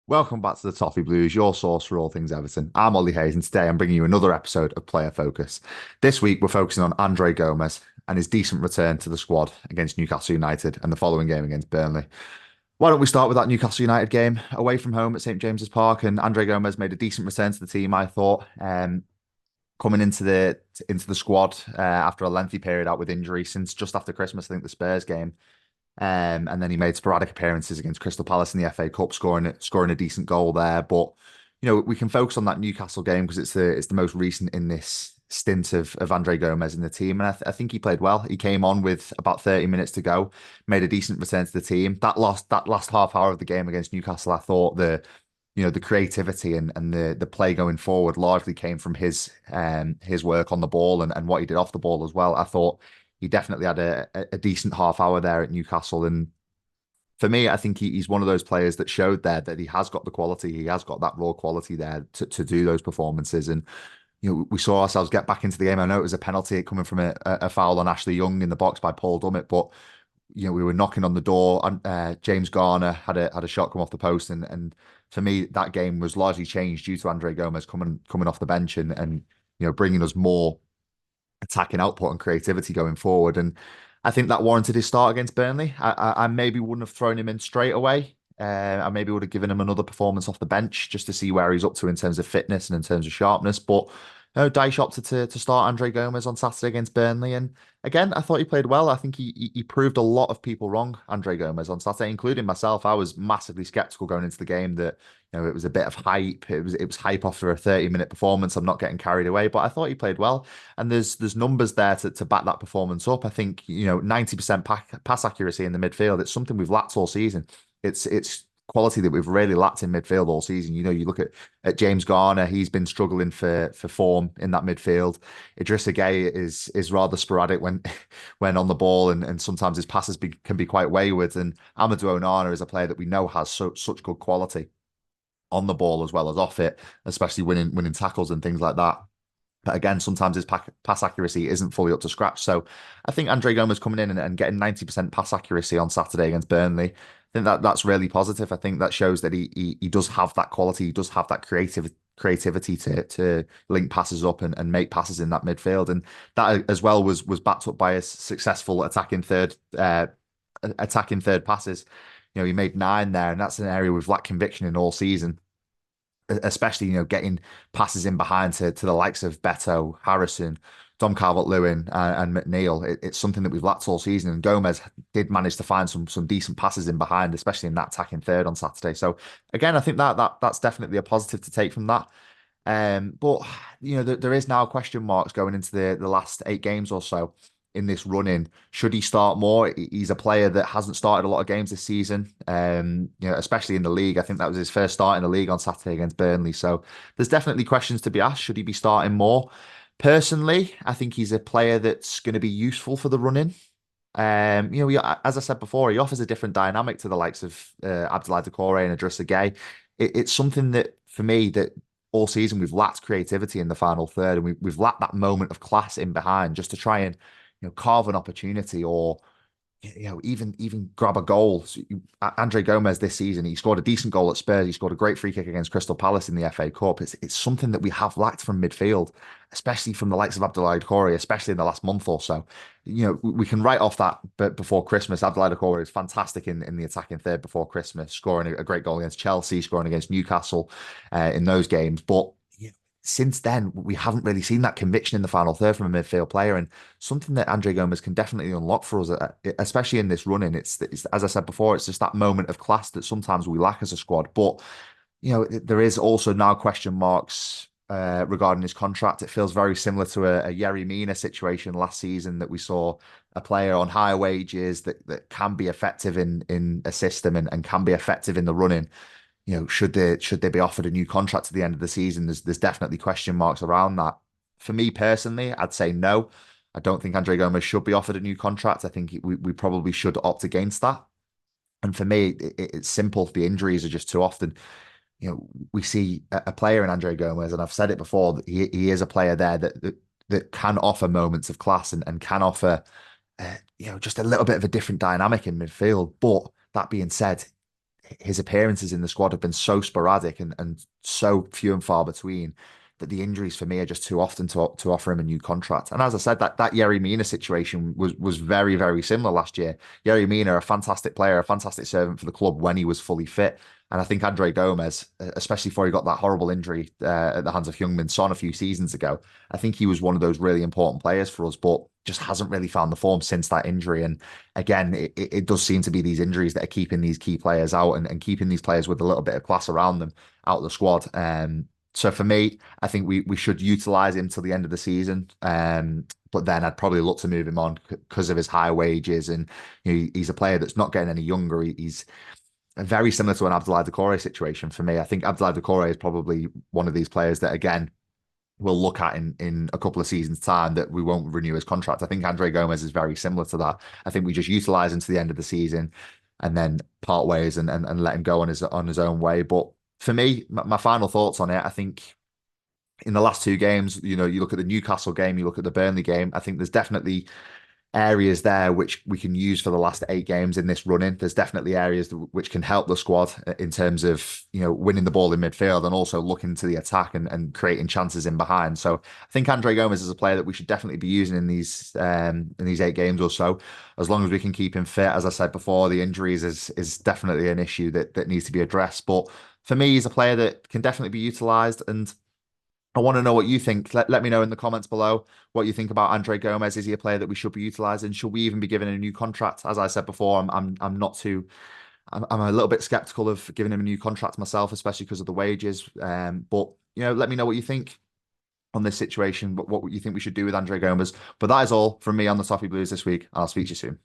Welcome back to the Toffee Blues, your source for all things Everton. I'm Ollie Hayes, and today I'm bringing you another episode of Player Focus. This week, we're focusing on Andre Gomes and his decent return to the squad against Newcastle United and the following game against Burnley. Why don't we start with that Newcastle United game away from home at St James's Park? And Andre Gomes made a decent return to the team, I thought, coming into the squad after a lengthy period out with injury since just after Christmas. I think the Spurs game. And then he made sporadic appearances against Crystal Palace in the FA Cup, scoring a decent goal there. But we can focus on that Newcastle game because it's the most recent in this stint of Andre Gomes in the team, and I think he played well. He came on with about 30 minutes to go, made a decent return to the team. That last half hour of the game against Newcastle, I thought the creativity and the play going forward largely came from his work on the ball and what he did off the ball as well. I thought he definitely had a decent half hour there at Newcastle. And for me, I think he's one of those players that showed there that he has got the quality, he has got that raw quality there to do those performances. And we saw ourselves get back into the game. I know it was a penalty coming from a foul on Ashley Young in the box by Paul Dummett, but we were knocking on the door. James Garner had a shot come off the post, and for me, that game was largely changed due to Andre Gomes coming off the bench and bringing us more attacking output and creativity going forward. And I think that warranted his start against Burnley. I maybe wouldn't have thrown him in straight away. I maybe would have given him another performance off the bench just to see where he's up to in terms of fitness and in terms of sharpness. But no, Dyche opted to start Andre Gomes on Saturday against Burnley. And again, I thought he played well. I think he proved a lot of people wrong, Andre Gomes, on Saturday, including myself. I was massively skeptical going into the game that it was a bit of hype. It was hype after a 30-minute performance. I'm not getting carried away, but I thought he played well. And there's numbers there to back that performance up. I think 90% pass accuracy in the midfield. It's something we've lacked all season. It's quality that we've really lacked in midfield all season. You look at James Garner, he's been struggling for form in that midfield. Idrissa Gueye is rather sporadic when when on the ball, and sometimes his passes can be quite wayward. And Amadou Onana is a player that we know has such good quality on the ball as well as off it, especially winning tackles and things like that. But again, sometimes his pass accuracy isn't fully up to scratch. So I think Andre Gomes coming in and getting 90% pass accuracy on Saturday against Burnley, I think that's really positive. I think that shows that he does have that quality, he does have that creativity to link passes up and make passes in that midfield. And that as well was backed up by a successful attacking third passes. He made 9 there, and that's an area we've lacked conviction in all season, especially getting passes in behind to the likes of Beto, Harrison, Dom Calvert-Lewin, and McNeil. It's something that we've lacked all season, and Gomes did manage to find some decent passes in behind, especially in that attacking third on Saturday. So again, I think that's definitely a positive to take from that. But there is now question marks going into the last 8 games or so in this run-in. Should he start more? He's a player that hasn't started a lot of games this season, especially in the league. I think that was his first start in the league on Saturday against Burnley. So there's definitely questions to be asked. Should he be starting more? Personally, I think he's a player that's going to be useful for the run-in. As I said before, he offers a different dynamic to the likes of Abdoulaye Doucouré and Idrissa Gueye. It's something that, for me, that all season we've lacked creativity in the final third, and we've lacked that moment of class in behind just to try and carve an opportunity or even grab a goal. So Andre Gomes this season, he scored a decent goal at Spurs. He scored a great free kick against Crystal Palace in the FA Cup. It's something that we have lacked from midfield, especially from the likes of Abdoulaye Doucouré, especially in the last month or so. We can write off that, but before Christmas, Abdoulaye Doucouré is fantastic in the attacking third before Christmas, scoring a great goal against Chelsea, scoring against Newcastle in those games. But since then, we haven't really seen that conviction in the final third from a midfield player, and something that Andre Gomes can definitely unlock for us, especially in this running. It's as I said before, it's just that moment of class that sometimes we lack as a squad. But there is also now question marks regarding his contract. It feels very similar to a Yerry Mina situation last season, that we saw a player on higher wages that can be effective in a system and can be effective in the running. Should they be offered a new contract at the end of the season? There's definitely question marks around that. For me personally, I'd say no. I don't think Andre Gomes should be offered a new contract. I think we probably should opt against that. And for me, it's simple. The injuries are just too often. We see a player in Andre Gomes, and I've said it before, that he is a player there that can offer moments of class and can offer just a little bit of a different dynamic in midfield. But that being said, his appearances in the squad have been so sporadic and so few and far between that the injuries for me are just too often to offer him a new contract. And as I said, that Yerry Mina situation was very, very similar last year. Yerry Mina, a fantastic player, a fantastic servant for the club when he was fully fit. And I think Andre Gomes, especially before he got that horrible injury at the hands of Heung-min Son a few seasons ago, I think he was one of those really important players for us, but just hasn't really found the form since that injury. And again, it does seem to be these injuries that are keeping these key players out and keeping these players with a little bit of class around them out of the squad. So for me, I think we should utilize him till the end of the season. But then I'd probably look to move him on because of his high wages, and he's a player that's not getting any younger. He's very similar to an Abdoulaye Doucouré situation for me. I think Abdoulaye Doucouré is probably one of these players that again we'll look at in a couple of seasons' time that we won't renew his contract. I think Andre Gomes is very similar to that. I think we just utilize him to the end of the season and then part ways and let him go on his own way. But for me, my final thoughts on it, I think in the last two games, you look at the Newcastle game, you look at the Burnley game, I think there's definitely areas there which we can use for the last 8 games in this run-in. There's definitely areas which can help the squad in terms of, winning the ball in midfield and also looking to the attack and creating chances in behind. So I think Andre Gomes is a player that we should definitely be using in these 8 games or so, as long as we can keep him fit. As I said before, the injuries is definitely an issue that needs to be addressed. But for me, he's a player that can definitely be utilised, and I want to know what you think. Let me know in the comments below what you think about Andre Gomes. Is he a player that we should be utilising? Should we even be giving him a new contract? As I said before, I'm not too. I'm a little bit skeptical of giving him a new contract myself, especially because of the wages. But let me know what you think on this situation. What you think we should do with Andre Gomes. But that is all from me on the Toffee Blues this week. I'll speak to you soon.